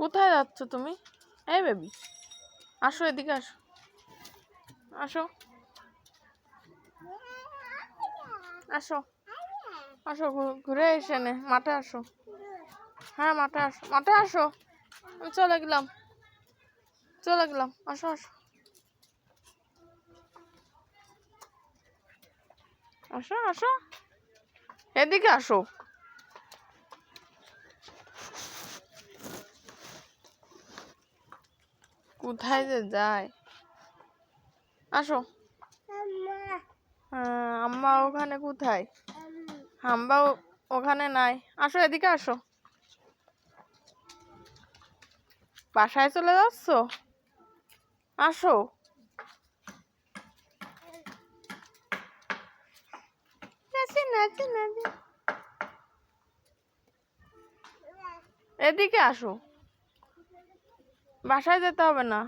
কোথায় যাচ্ছ তুমি? এই বেবি, আসো এদিকে, আসো আসো আসো আসো, ঘুরে এসে নে, মাঠে আসো। হ্যাঁ মাঠে আসো, মাঠে আসো। আমি চলে গেলাম, আসো আসো আসো আসো, এদিকে আসো। কোথায় যে যায়, আসো। হ্যাঁ, আম্মা ওখানে কোথায়? হাম্বা ওখানে নাই, আসো এদিকে আসো। বাসায় চলে যাচ্ছ? আসো। এদিকে আসো, বাসায় যেতে হবে না।